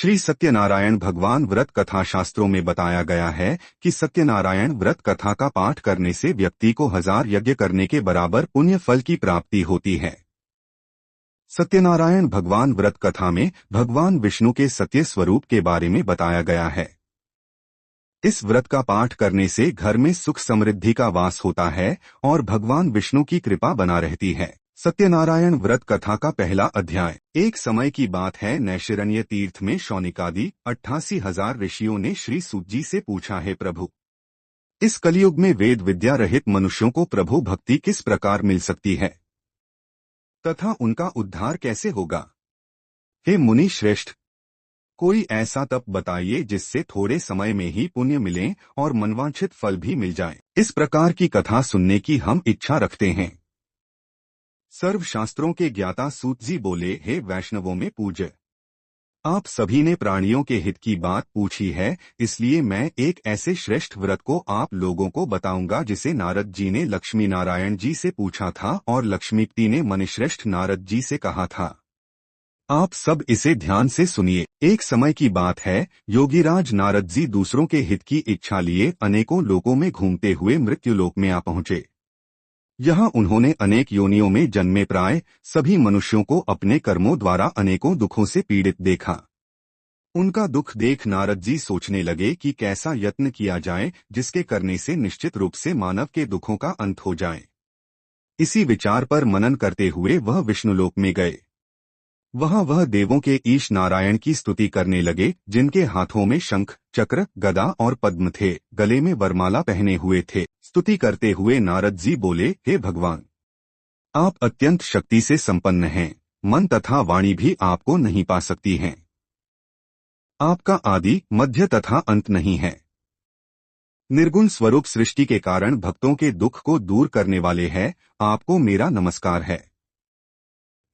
श्री सत्यनारायण भगवान व्रत कथा शास्त्रों में बताया गया है कि सत्यनारायण व्रत कथा का पाठ करने से व्यक्ति को 1000 यज्ञ करने के बराबर पुण्य फल की प्राप्ति होती है। सत्यनारायण भगवान व्रत कथा में भगवान विष्णु के सत्य स्वरूप के बारे में बताया गया है। इस व्रत का पाठ करने से घर में सुख समृद्धि का वास होता है और भगवान विष्णु की कृपा बना रहती है। सत्यनारायण व्रत कथा का पहला अध्याय। एक समय की बात है, नैशिरण्य तीर्थ में शौनिकादि 88,000 ऋषियों ने श्री सूत जी से पूछा, है प्रभु, इस कलयुग में वेद विद्या रहित मनुष्यों को प्रभु भक्ति किस प्रकार मिल सकती है तथा उनका उद्धार कैसे होगा? हे मुनि श्रेष्ठ, कोई ऐसा तप बताइए जिससे थोड़े समय में ही पुण्य मिले और मनवांछित फल भी मिल जाए। इस प्रकार की कथा सुनने की हम इच्छा रखते हैं। सर्वशास्त्रों के ज्ञाता सूत जी बोले, हे वैष्णवों में पूज्य, आप सभी ने प्राणियों के हित की बात पूछी है, इसलिए मैं एक ऐसे श्रेष्ठ व्रत को आप लोगों को बताऊंगा जिसे नारद जी ने लक्ष्मी नारायण जी से पूछा था और लक्ष्मीपति ने मुनिश्रेष्ठ नारद जी से कहा था। आप सब इसे ध्यान से सुनिए। एक समय की बात है, योगीराज नारद जी दूसरों के हित की इच्छा लिए अनेकों लोकों में घूमते हुए मृत्युलोक में आ पहुंचे। यहाँ उन्होंने अनेक योनियों में जन्मे प्राय सभी मनुष्यों को अपने कर्मों द्वारा अनेकों दुखों से पीड़ित देखा। उनका दुख देख नारद जी सोचने लगे कि कैसा यत्न किया जाए जिसके करने से निश्चित रूप से मानव के दुखों का अंत हो जाए। इसी विचार पर मनन करते हुए वह विष्णुलोक में गए। वहां वह देवों के ईश नारायण की स्तुति करने लगे, जिनके हाथों में शंख, चक्र, गदा और पद्म थे, गले में वरमाला पहने हुए थे। स्तुति करते हुए नारद जी बोले, हे भगवान, आप अत्यंत शक्ति से संपन्न हैं, मन तथा वाणी भी आपको नहीं पा सकती हैं। आपका आदि, मध्य तथा अंत नहीं है। निर्गुण स्वरूप सृष्टि के कारण भक्तों के दुख को दूर करने वाले हैं, आपको मेरा नमस्कार है।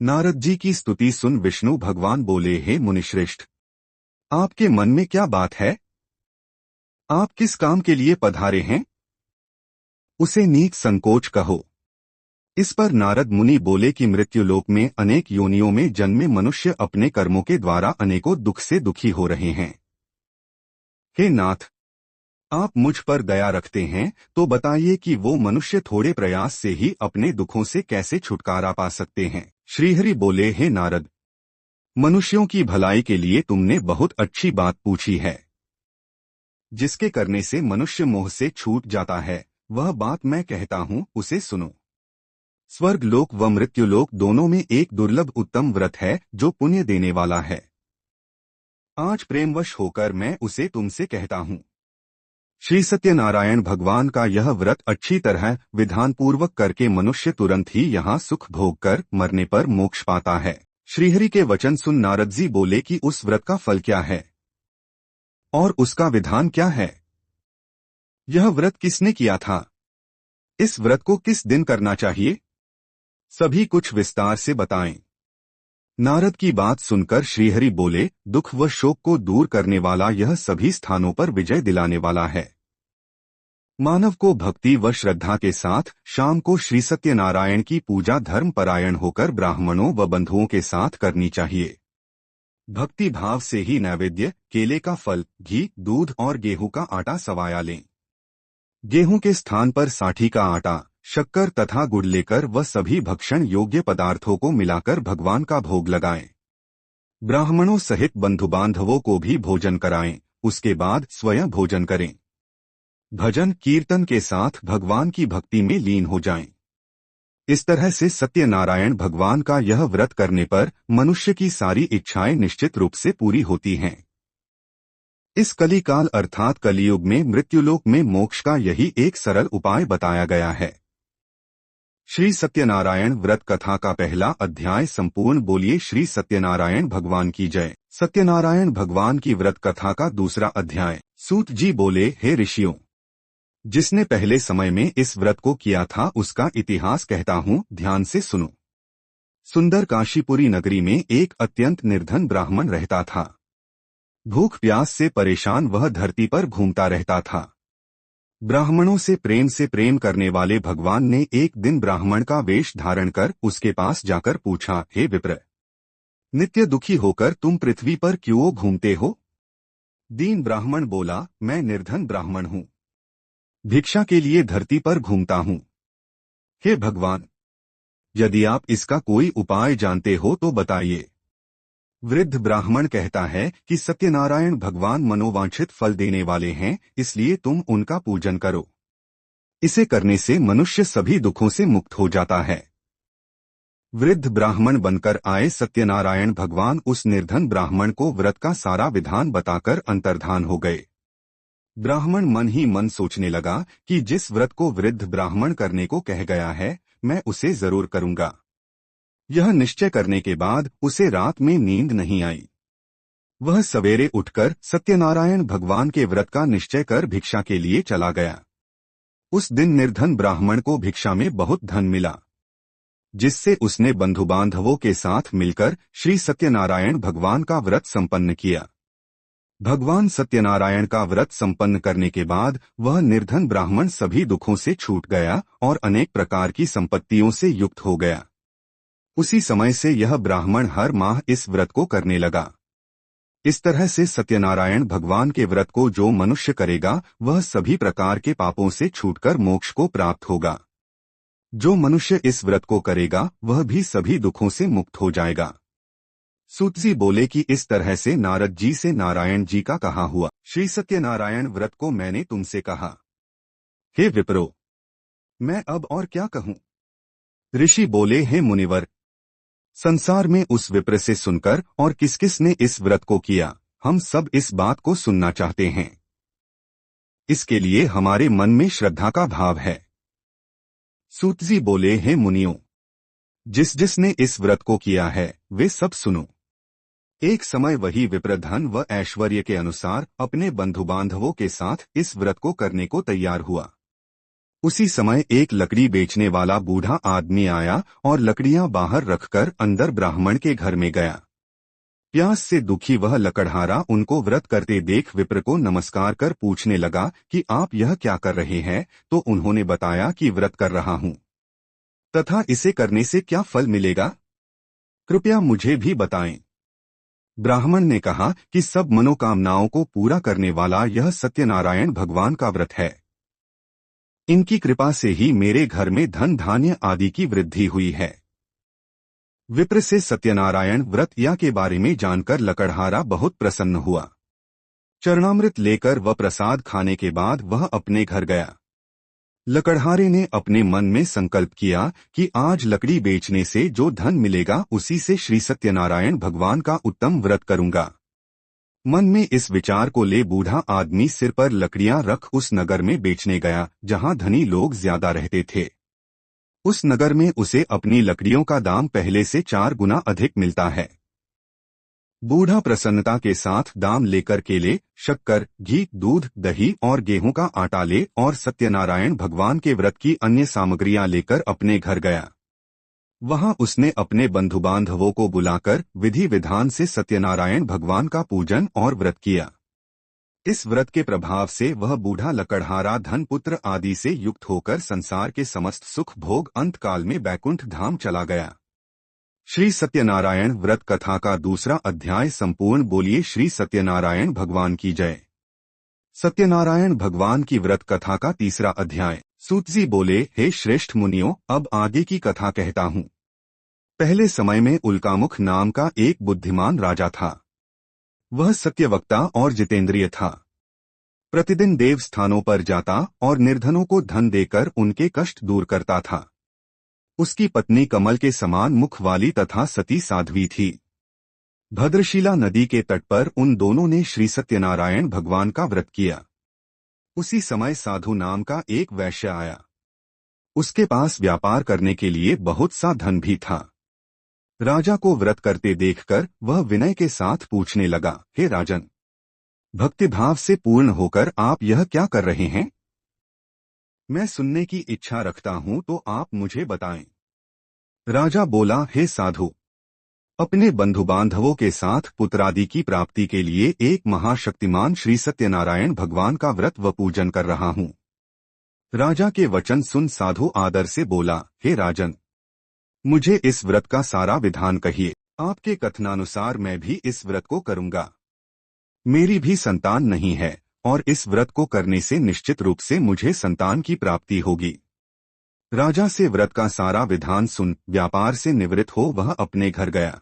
नारद जी की स्तुति सुन विष्णु भगवान बोले, हे मुनिश्रेष्ठ, आपके मन में क्या बात है? आप किस काम के लिए पधारे हैं? उसे नीच संकोच कहो। इस पर नारद मुनि बोले कि मृत्युलोक में अनेक योनियों में जन्मे मनुष्य अपने कर्मों के द्वारा अनेकों दुख से दुखी हो रहे हैं। हे नाथ, आप मुझ पर दया रखते हैं तो बताइए कि वो मनुष्य थोड़े प्रयास से ही अपने दुखों से कैसे छुटकारा पा सकते हैं। श्रीहरि बोले, हे नारद, मनुष्यों की भलाई के लिए तुमने बहुत अच्छी बात पूछी है। जिसके करने से मनुष्य मोह से छूट जाता है, वह बात मैं कहता हूँ, उसे सुनो। स्वर्ग लोक व मृत्युलोक दोनों में एक दुर्लभ उत्तम व्रत है जो पुण्य देने वाला है। आज प्रेमवश होकर मैं उसे तुमसे कहता हूँ। श्री सत्यनारायण भगवान का यह व्रत अच्छी तरह विधान पूर्वक करके मनुष्य तुरंत ही यहाँ सुख भोग कर मरने पर मोक्ष पाता है। श्रीहरि के वचन सुन नारद जी बोले कि उस व्रत का फल क्या है और उसका विधान क्या है? यह व्रत किसने किया था? इस व्रत को किस दिन करना चाहिए? सभी कुछ विस्तार से बताएं। नारद की बात सुनकर श्रीहरि बोले, दुख व शोक को दूर करने वाला यह सभी स्थानों पर विजय दिलाने वाला है। मानव को भक्ति व श्रद्धा के साथ शाम को श्री सत्यनारायण की पूजा धर्म परायण होकर ब्राह्मणों व बंधुओं के साथ करनी चाहिए। भक्ति भाव से ही नैवेद्य, केले का फल, घी, दूध और गेहूं का आटा सवाया लें। गेहूं के स्थान पर साठी का आटा, शक्कर तथा गुड़ लेकर वह सभी भक्षण योग्य पदार्थों को मिलाकर भगवान का भोग लगाएं। ब्राह्मणों सहित बंधु बांधवों को भी भोजन कराएं, उसके बाद स्वयं भोजन करें। भजन कीर्तन के साथ भगवान की भक्ति में लीन हो जाएं। इस तरह से सत्यनारायण भगवान का यह व्रत करने पर मनुष्य की सारी इच्छाएं निश्चित रूप से पूरी होती हैं। इस कलिकाल अर्थात कलियुग में मृत्युलोक में मोक्ष का यही एक सरल उपाय बताया गया है। श्री सत्यनारायण व्रत कथा का पहला अध्याय संपूर्ण। बोलिए श्री सत्यनारायण भगवान की जय। सत्यनारायण भगवान की व्रत कथा का दूसरा अध्याय। सूत जी बोले, हे ऋषियों, जिसने पहले समय में इस व्रत को किया था उसका इतिहास कहता हूँ, ध्यान से सुनो। सुंदर काशीपुरी नगरी में एक अत्यंत निर्धन ब्राह्मण रहता था। भूख प्यास से परेशान वह धरती पर घूमता रहता था। ब्राह्मणों से प्रेम करने वाले भगवान ने एक दिन ब्राह्मण का वेश धारण कर उसके पास जाकर पूछा, हे विप्र, नित्य दुखी होकर तुम पृथ्वी पर क्यों घूमते हो? दीन ब्राह्मण बोला, मैं निर्धन ब्राह्मण हूँ, भिक्षा के लिए धरती पर घूमता हूँ। हे भगवान, यदि आप इसका कोई उपाय जानते हो तो बताइए। वृद्ध ब्राह्मण कहता है कि सत्यनारायण भगवान मनोवांछित फल देने वाले हैं, इसलिए तुम उनका पूजन करो। इसे करने से मनुष्य सभी दुखों से मुक्त हो जाता है। वृद्ध ब्राह्मण बनकर आए सत्यनारायण भगवान उस निर्धन ब्राह्मण को व्रत का सारा विधान बताकर अंतर्धान हो गए। ब्राह्मण मन ही मन सोचने लगा कि जिस व्रत को वृद्ध ब्राह्मण करने को कह गया है, मैं उसे जरूर करूंगा। यह निश्चय करने के बाद उसे रात में नींद नहीं आई। वह सवेरे उठकर सत्यनारायण भगवान के व्रत का निश्चय कर भिक्षा के लिए चला गया। उस दिन निर्धन ब्राह्मण को भिक्षा में बहुत धन मिला, जिससे उसने बंधु बांधवों के साथ मिलकर श्री सत्यनारायण भगवान का व्रत संपन्न किया। भगवान सत्यनारायण का व्रत संपन्न करने के बाद वह निर्धन ब्राह्मण सभी दुखों से छूट गया और अनेक प्रकार की संपत्तियों से युक्त हो गया। उसी समय से यह ब्राह्मण हर माह इस व्रत को करने लगा। इस तरह से सत्यनारायण भगवान के व्रत को जो मनुष्य करेगा वह सभी प्रकार के पापों से छूटकर मोक्ष को प्राप्त होगा। जो मनुष्य इस व्रत को करेगा वह भी सभी दुखों से मुक्त हो जाएगा। सूत जी बोले कि इस तरह से नारद जी से नारायण जी का कहा हुआ श्री सत्यनारायण व्रत को मैंने तुमसे कहा। हे विप्रो, मैं अब और क्या कहूँ? ऋषि बोले, हे मुनिवर, संसार में उस विप्र से सुनकर और किस किस ने इस व्रत को किया, हम सब इस बात को सुनना चाहते हैं। इसके लिए हमारे मन में श्रद्धा का भाव है। सूत जी बोले, हे मुनियों, जिस जिसने इस व्रत को किया है वे सब सुनो। एक समय वही विप्र धन व ऐश्वर्य के अनुसार अपने बंधु बांधवों के साथ इस व्रत को करने को तैयार हुआ। उसी समय एक लकड़ी बेचने वाला बूढ़ा आदमी आया और लकड़ियां बाहर रखकर अंदर ब्राह्मण के घर में गया। प्यास से दुखी वह लकड़हारा उनको व्रत करते देख विप्र को नमस्कार कर पूछने लगा कि आप यह क्या कर रहे हैं? तो उन्होंने बताया कि व्रत कर रहा हूं तथा इसे करने से क्या फल मिलेगा, कृपया मुझे भी बताएं। ब्राह्मण ने कहा कि सब मनोकामनाओं को पूरा करने वाला यह सत्यनारायण भगवान का व्रत है। इनकी कृपा से ही मेरे घर में धन धान्य आदि की वृद्धि हुई है। विप्र से सत्यनारायण व्रत या के बारे में जानकर लकड़हारा बहुत प्रसन्न हुआ। चरणामृत लेकर व प्रसाद खाने के बाद वह अपने घर गया। लकड़हारे ने अपने मन में संकल्प किया कि आज लकड़ी बेचने से जो धन मिलेगा उसी से श्री सत्यनारायण भगवान का उत्तम व्रत करूंगा। मन में इस विचार को ले बूढ़ा आदमी सिर पर लकड़ियां रख उस नगर में बेचने गया जहां धनी लोग ज्यादा रहते थे। उस नगर में उसे अपनी लकड़ियों का दाम पहले से 4 गुना अधिक मिलता है। बूढ़ा प्रसन्नता के साथ दाम लेकर केले, शक्कर, घी, दूध, दही और गेहूं का आटा ले और सत्यनारायण भगवान के व्रत की अन्य सामग्रियां लेकर अपने घर गया। वहां उसने अपने बंधु बांधवों को बुलाकर विधि विधान से सत्यनारायण भगवान का पूजन और व्रत किया। इस व्रत के प्रभाव से वह बूढ़ा लकड़हारा धन पुत्र आदि से युक्त होकर संसार के समस्त सुख भोग अंतकाल में बैकुंठ धाम चला गया। श्री सत्यनारायण व्रत कथा का दूसरा अध्याय संपूर्ण। बोलिए श्री सत्यनारायण भगवान की जय। सत्यनारायण भगवान की व्रत कथा का तीसरा अध्याय। सूत जी बोले, हे श्रेष्ठ मुनियों, अब आगे की कथा कहता हूँ। पहले समय में उल्कामुख नाम का एक बुद्धिमान राजा था। वह सत्यवक्ता और जितेंद्रिय था। प्रतिदिन देव स्थानों पर जाता और निर्धनों को धन देकर उनके कष्ट दूर करता था। उसकी पत्नी कमल के समान मुख वाली तथा सती साध्वी थी। भद्रशिला नदी के तट पर उन दोनों ने श्री सत्यनारायण भगवान का व्रत किया। उसी समय साधु नाम का एक वैश्य आया। उसके पास व्यापार करने के लिए बहुत सा धन भी था। राजा को व्रत करते देखकर वह विनय के साथ पूछने लगा, हे राजन, भक्तिभाव से पूर्ण होकर आप यह क्या कर रहे हैं? मैं सुनने की इच्छा रखता हूं तो आप मुझे बताएं। राजा बोला, हे साधु, अपने बंधु बांधवों के साथ पुत्रादि की प्राप्ति के लिए एक महाशक्तिमान श्री सत्यनारायण भगवान का व्रत व पूजन कर रहा हूं। राजा के वचन सुन साधु आदर से बोला, हे राजन, मुझे इस व्रत का सारा विधान कहिए। आपके कथनानुसार मैं भी इस व्रत को करूंगा। मेरी भी संतान नहीं है और इस व्रत को करने से निश्चित रूप से मुझे संतान की प्राप्ति होगी। राजा से व्रत का सारा विधान सुन व्यापार से निवृत्त हो वह अपने घर गया।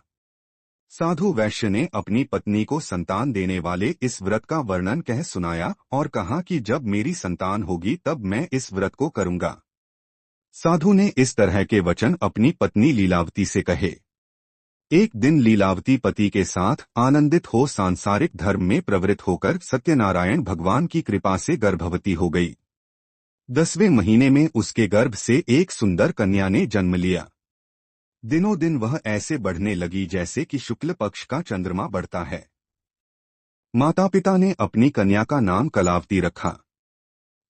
साधु वैश्य ने अपनी पत्नी को संतान देने वाले इस व्रत का वर्णन कह सुनाया और कहा कि जब मेरी संतान होगी तब मैं इस व्रत को करूंगा। साधु ने इस तरह के वचन अपनी पत्नी लीलावती से कहे। एक दिन लीलावती पति के साथ आनंदित हो सांसारिक धर्म में प्रवृत्त होकर सत्यनारायण भगवान की कृपा से गर्भवती हो गई। 10वें महीने में उसके गर्भ से एक सुंदर कन्या ने जन्म लिया। दिनों दिन वह ऐसे बढ़ने लगी जैसे कि शुक्ल पक्ष का चंद्रमा बढ़ता है। माता पिता ने अपनी कन्या का नाम कलावती रखा।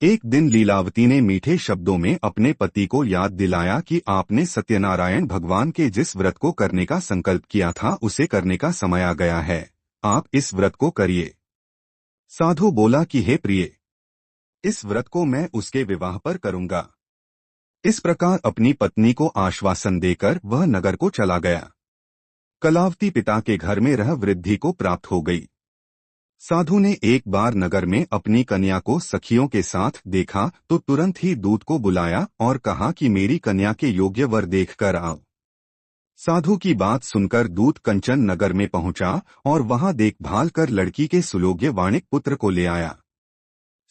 एक दिन लीलावती ने मीठे शब्दों में अपने पति को याद दिलाया कि आपने सत्यनारायण भगवान के जिस व्रत को करने का संकल्प किया था उसे करने का समय आ गया है, आप इस व्रत को करिए। साधु बोला कि हे प्रिय, इस व्रत को मैं उसके विवाह पर करूंगा। इस प्रकार अपनी पत्नी को आश्वासन देकर वह नगर को चला गया। कलावती पिता के घर में रह वृद्धि को प्राप्त हो गई। साधु ने एक बार नगर में अपनी कन्या को सखियों के साथ देखा तो तुरंत ही दूत को बुलाया और कहा कि मेरी कन्या के योग्य वर देखकर आओ। साधु की बात सुनकर दूत कंचन नगर में पहुंचा और वहां देखभाल कर लड़की के सुयोग्य वाणिक पुत्र को ले आया।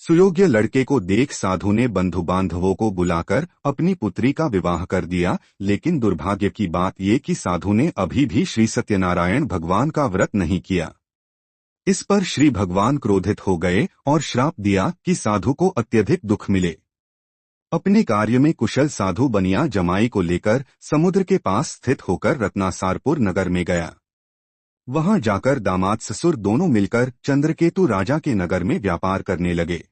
सुयोग्य लड़के को देख साधु ने बंधु बांधवों को बुलाकर अपनी पुत्री का विवाह कर दिया, लेकिन दुर्भाग्य की बात ये कि साधु ने अभी भी श्री सत्यनारायण भगवान का व्रत नहीं किया। इस पर श्री भगवान क्रोधित हो गए और श्राप दिया कि साधु को अत्यधिक दुख मिले। अपने कार्य में कुशल साधु बनिया जमाई को लेकर समुद्र के पास स्थित होकर रत्नासारपुर नगर में गया। वहां जाकर दामाद ससुर दोनों मिलकर चंद्रकेतु राजा के नगर में व्यापार करने लगे।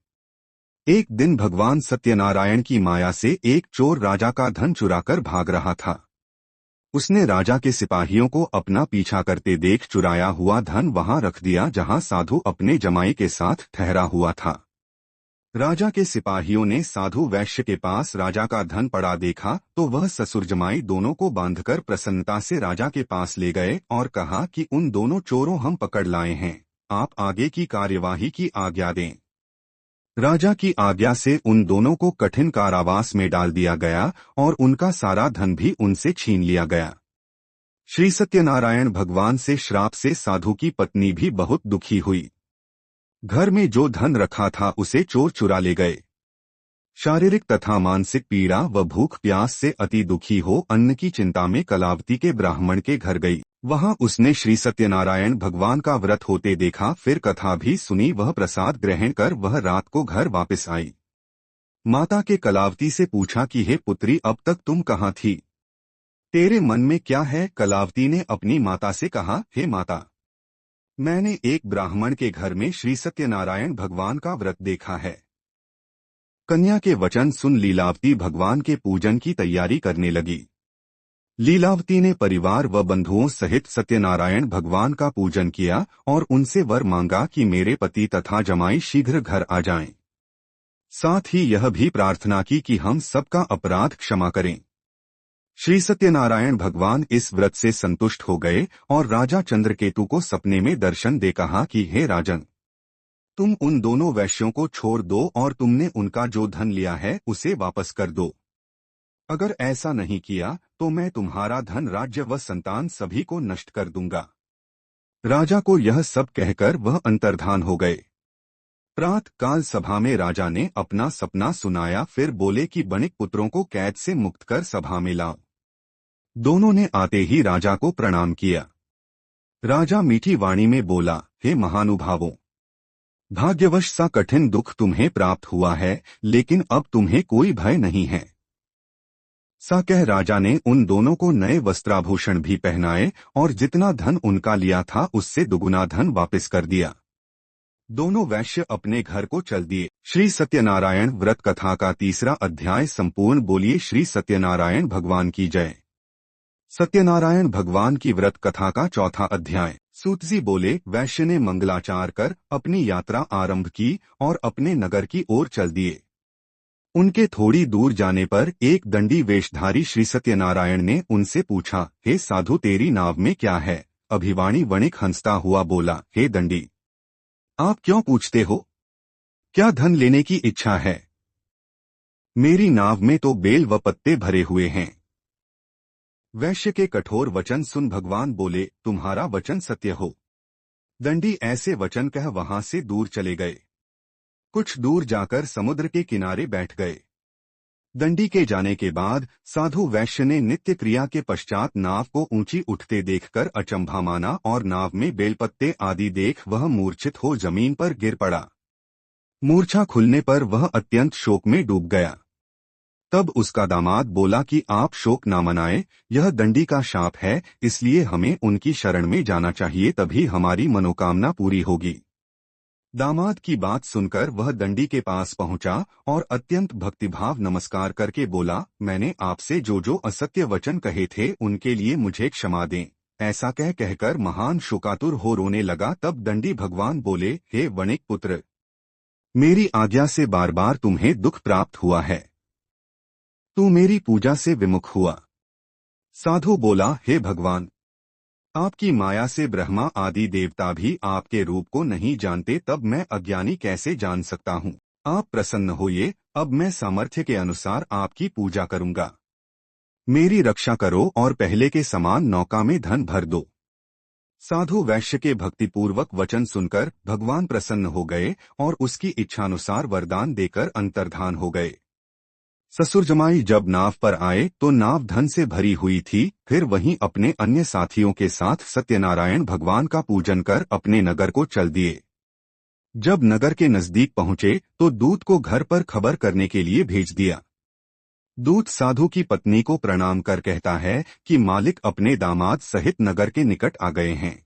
एक दिन भगवान सत्यनारायण की माया से एक चोर राजा का धन चुराकर भाग रहा था। उसने राजा के सिपाहियों को अपना पीछा करते देख चुराया हुआ धन वहां रख दिया जहां साधु अपने जमाई के साथ ठहरा हुआ था। राजा के सिपाहियों ने साधु वैश्य के पास राजा का धन पड़ा देखा तो वह ससुर जमाई दोनों को बांधकर प्रसन्नता से राजा के पास ले गए और कहा कि उन दोनों चोरों हम पकड़ लाए हैं, आप आगे की कार्यवाही की आज्ञा दें। राजा की आज्ञा से उन दोनों को कठिन कारावास में डाल दिया गया और उनका सारा धन भी उनसे छीन लिया गया। श्री सत्यनारायण भगवान से श्राप से साधु की पत्नी भी बहुत दुखी हुई। घर में जो धन रखा था उसे चोर चुरा ले गए। शारीरिक तथा मानसिक पीड़ा व भूख प्यास से अति दुखी हो अन्न की चिंता में कलावती के ब्राह्मण के घर गई। वहां उसने श्री सत्यनारायण भगवान का व्रत होते देखा, फिर कथा भी सुनी। वह प्रसाद ग्रहण कर वह रात को घर वापस आई। माता के कलावती से पूछा कि हे पुत्री, अब तक तुम कहाँ थी? तेरे मन में क्या है? कलावती ने अपनी माता से कहा, हे माता, मैंने एक ब्राह्मण के घर में श्री सत्यनारायण भगवान का व्रत देखा है। कन्या के वचन सुन लीलावती भगवान के पूजन की तैयारी करने लगी। लीलावती ने परिवार व बंधुओं सहित सत्यनारायण भगवान का पूजन किया और उनसे वर मांगा कि मेरे पति तथा जमाई शीघ्र घर आ जाएं। साथ ही यह भी प्रार्थना की कि हम सबका अपराध क्षमा करें। श्री सत्यनारायण भगवान इस व्रत से संतुष्ट हो गए और राजा चंद्रकेतु को सपने में दर्शन दे कहा कि हे राजन, तुम उन दोनों वैश्यों को छोड़ दो और तुमने उनका जो धन लिया है उसे वापस कर दो। अगर ऐसा नहीं किया तो मैं तुम्हारा धन, राज्य व संतान सभी को नष्ट कर दूंगा। राजा को यह सब कहकर वह अंतर्धान हो गए। प्रातः काल सभा में राजा ने अपना सपना सुनाया, फिर बोले कि बणिक पुत्रों को कैद से मुक्त कर सभा में लाओ। दोनों ने आते ही राजा को प्रणाम किया। राजा मीठी वाणी में बोला, हे महानुभावों, भाग्यवश सा कठिन दुख तुम्हें प्राप्त हुआ है, लेकिन अब तुम्हें कोई भय नहीं है। सा कह राजा ने उन दोनों को नए वस्त्राभूषण भी पहनाए और जितना धन उनका लिया था उससे दुगुना धन वापस कर दिया। दोनों वैश्य अपने घर को चल दिए। श्री सत्यनारायण व्रत कथा का 3रा अध्याय संपूर्ण। बोलिए श्री सत्यनारायण भगवान की जय। सत्यनारायण भगवान की व्रत कथा का 4था अध्याय। सूत जी बोले, वैश्य ने मंगलाचार कर अपनी यात्रा आरंभ की और अपने नगर की ओर चल दिए। उनके थोड़ी दूर जाने पर एक दंडी वेशधारी श्री सत्यनारायण ने उनसे पूछा, हे साधु, तेरी नाव में क्या है? अभिवाणी वणिक हंसता हुआ बोला, हे दंडी, आप क्यों पूछते हो? क्या धन लेने की इच्छा है? मेरी नाव में तो बेल व पत्ते भरे हुए हैं। वैश्य के कठोर वचन सुन भगवान बोले, तुम्हारा वचन सत्य हो। दंडी ऐसे वचन कह वहां से दूर चले गए। कुछ दूर जाकर समुद्र के किनारे बैठ गए। दंडी के जाने के बाद साधु वैश्य ने नित्य क्रिया के पश्चात नाव को ऊंची उठते देखकर अचंभा माना और नाव में बेलपत्ते आदि देख वह मूर्छित हो जमीन पर गिर पड़ा। मूर्छा खुलने पर वह अत्यंत शोक में डूब गया। तब उसका दामाद बोला कि आप शोक न मनाएं, यह दंडी का शाप है, इसलिए हमें उनकी शरण में जाना चाहिए, तभी हमारी मनोकामना पूरी होगी। दामाद की बात सुनकर वह दंडी के पास पहुंचा और अत्यंत भक्तिभाव नमस्कार करके बोला, मैंने आपसे जो जो असत्य वचन कहे थे उनके लिए मुझे क्षमा दें। ऐसा कहकर महान शोकातुर हो रोने लगा। तब दंडी भगवान बोले, हे वणिक पुत्र, मेरी आज्ञा से बार बार तुम्हें दुख प्राप्त हुआ है। तू मेरी पूजा से विमुख हुआ। साधु बोला, हे भगवान, आपकी माया से ब्रह्मा आदि देवता भी आपके रूप को नहीं जानते, तब मैं अज्ञानी कैसे जान सकता हूँ? आप प्रसन्न होइए, अब मैं सामर्थ्य के अनुसार आपकी पूजा करूँगा। मेरी रक्षा करो और पहले के समान नौका में धन भर दो। साधु वैश्य के भक्तिपूर्वक वचन सुनकर भगवान प्रसन्न हो गए और उसकी इच्छानुसार वरदान देकर अंतर्धान हो गए। ससुर जमाई जब नाव पर आए तो नाव धन से भरी हुई थी। फिर वहीं अपने अन्य साथियों के साथ सत्यनारायण भगवान का पूजन कर अपने नगर को चल दिए। जब नगर के नजदीक पहुंचे तो दूत को घर पर खबर करने के लिए भेज दिया। दूत साधु की पत्नी को प्रणाम कर कहता है कि मालिक अपने दामाद सहित नगर के निकट आ गए हैं।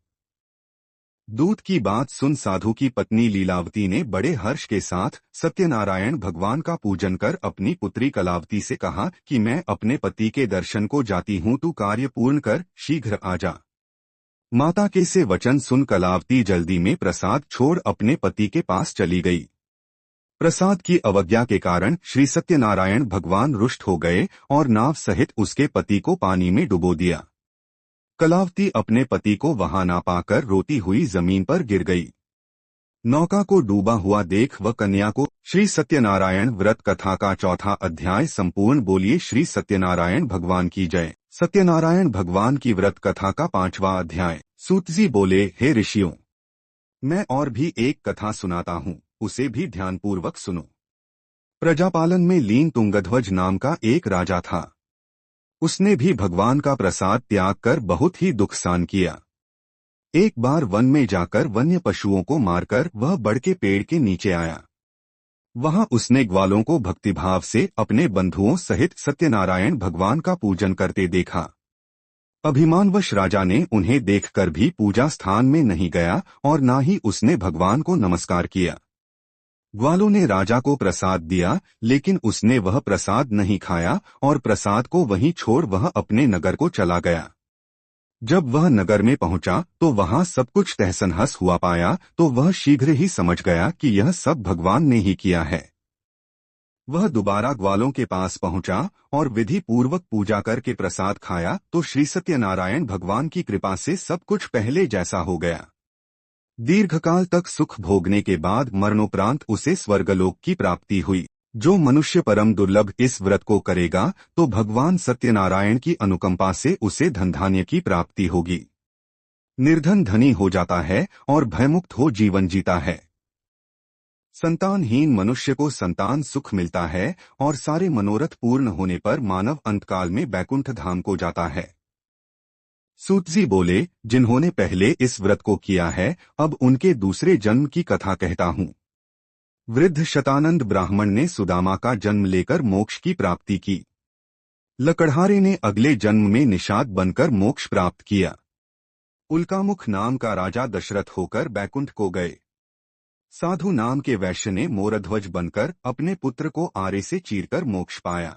दूत की बात सुन साधु की पत्नी लीलावती ने बड़े हर्ष के साथ सत्यनारायण भगवान का पूजन कर अपनी पुत्री कलावती से कहा कि मैं अपने पति के दर्शन को जाती हूँ, तू कार्य पूर्ण कर शीघ्र आ जा। माता के से वचन सुन कलावती जल्दी में प्रसाद छोड़ अपने पति के पास चली गई। प्रसाद की अवज्ञा के कारण श्री सत्यनारायण भगवान रुष्ट हो गए और नाव सहित उसके पति को पानी में डुबो दिया। कलावती अपने पति को वहां ना पाकर रोती हुई जमीन पर गिर गई। नौका को डूबा हुआ देख वह कन्या को श्री सत्यनारायण व्रत कथा का 4वां अध्याय संपूर्ण। बोलिए श्री सत्यनारायण भगवान की जय। सत्यनारायण भगवान की व्रत कथा का 5वां अध्याय। सूत जी बोले, हे ऋषियों, मैं और भी एक कथा सुनाता हूँ, उसे भी ध्यानपूर्वक सुनो। प्रजापालन में लीन तुंगध्वज नाम का एक राजा था। उसने भी भगवान का प्रसाद त्याग कर बहुत ही दुख सहन किया। एक बार वन में जाकर वन्य पशुओं को मारकर वह बड़ के पेड़ के नीचे आया। वहां उसने ग्वालों को भक्तिभाव से अपने बंधुओं सहित सत्यनारायण भगवान का पूजन करते देखा। अभिमानवश राजा ने उन्हें देखकर भी पूजा स्थान में नहीं गया और न ही उसने भगवान को नमस्कार किया। ग्वालों ने राजा को प्रसाद दिया, लेकिन उसने वह प्रसाद नहीं खाया और प्रसाद को वहीं छोड़ वह अपने नगर को चला गया। जब वह नगर में पहुंचा तो वहां सब कुछ तहस-नहस हुआ पाया तो वह शीघ्र ही समझ गया कि यह सब भगवान ने ही किया है। वह दोबारा ग्वालों के पास पहुंचा और विधि पूर्वक पूजा करके प्रसाद खाया तो श्री सत्यनारायण भगवान की कृपा से सब कुछ पहले जैसा हो गया। दीर्घकाल तक सुख भोगने के बाद मरणोपरांत उसे स्वर्गलोक की प्राप्ति हुई। जो मनुष्य परम दुर्लभ इस व्रत को करेगा तो भगवान सत्यनारायण की अनुकंपा से उसे धनधान्य की प्राप्ति होगी। निर्धन धनी हो जाता है और भयमुक्त हो जीवन जीता है। संतानहीन मनुष्य को संतान सुख मिलता है और सारे मनोरथ पूर्ण होने पर मानव अंतकाल में बैकुंठ धाम को जाता है। सूत जी बोले, जिन्होंने पहले इस व्रत को किया है अब उनके दूसरे जन्म की कथा कहता हूँ। वृद्ध शतानंद ब्राह्मण ने सुदामा का जन्म लेकर मोक्ष की प्राप्ति की। लकड़हारे ने अगले जन्म में निषाद बनकर मोक्ष प्राप्त किया। उल्कामुख नाम का राजा दशरथ होकर बैकुंठ को गए। साधु नाम के वैश्य ने मोरध्वज बनकर अपने पुत्र को आरे से चीरकर मोक्ष पाया।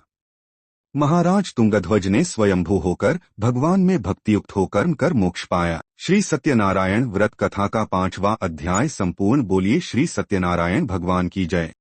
महाराज तुंगध्वज ने स्वयंभू होकर भगवान में भक्तियुक्त होकर मोक्ष पाया। श्री सत्यनारायण व्रत कथा का 5वां अध्याय संपूर्ण। बोलिए श्री सत्यनारायण भगवान की जय।